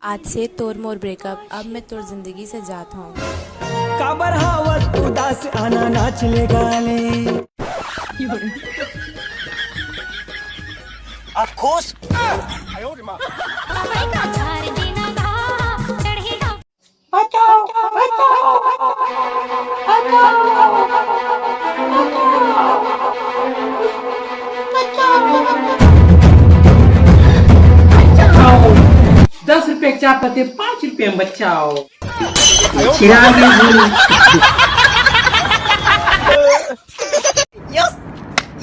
आज से तोर मोर ब्रेकअप, अब मैं तोर जिंदगी से जाता हूँ। काबर हावत उदास आना नाच ले गाले। आप खुश? ₹10 चाय पत्ती ₹5 में बचाओ। Yes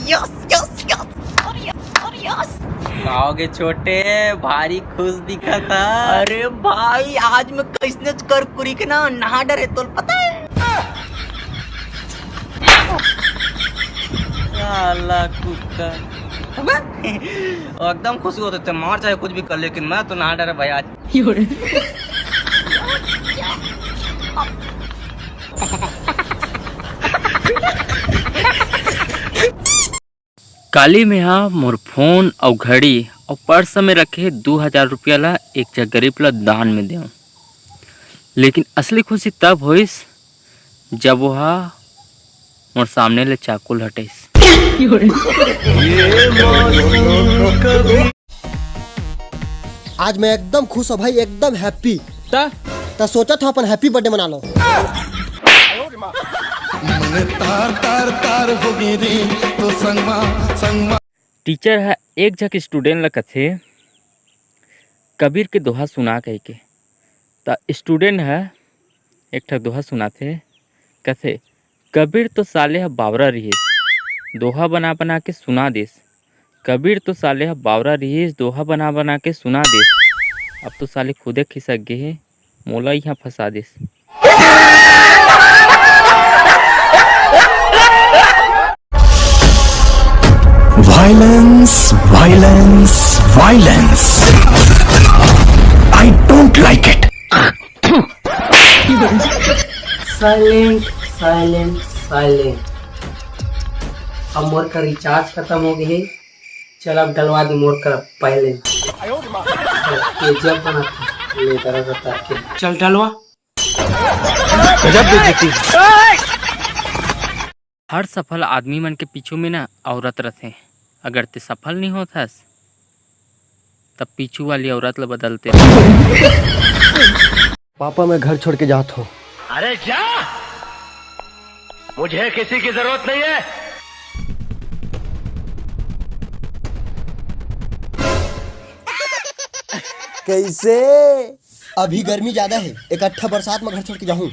yes yes yes. आओगे छोटे, भारी खुश दिखा था। अरे भाई आज मैं कैसने कर कुरी के ना नहा डरे तो पता है। साला कुत्ता एकदम खुशी होते थे, मार चाहे कुछ भी कर, लेकिन मैं तो नहा डरा भाई आज। काली में हाँ मोर फोन और घड़ी और पर्स में रखे 2000 रुपया ला एक चा गरीब ला दान में दें। लेकिन असली खुशी तब होइस जब वह मोर सामने ले चाकू हटेस। आज मैं एकदम खुश हूँ भाई, एकदम हैप्पी। ता सोचा था अपन हैप्पी बर्थडे मना लो। टीचर है एक झक स्टूडेंट ला कथे कबीर के दोहा सुना कह के, ता स्टूडेंट है एक ठक दोहा सुनाथे। कथे कबीर तो साले बावरा रहीस, दोहा बना बना के सुना देस। कबीर तो साले बावरा रहीस, दोहा बना बना के सुना देस। अब तो साले खुदे खिसक गए हैं, मोला यहाँ फंसा देस। Violence, violence, violence. I don't like it. Silent silent silent. अब मोर का रिचार्ज खत्म हो गई। चल अब डलवा दी मोर का पहले। जब बना ले बता के चल डलवा। हर सफल आदमी मन के पीछू में ना औरत रहते। अगर ते सफल नहीं होतास तब पीछू वाली औरत ला बदलते। पापा मैं घर छोड़ के जाता हूँ। अरे क्या? मुझे किसी की जरूरत नहीं है। कैसे? अभी गर्मी ज्यादा है, इकट्ठा बरसात में घर छोड़ के जाऊँ।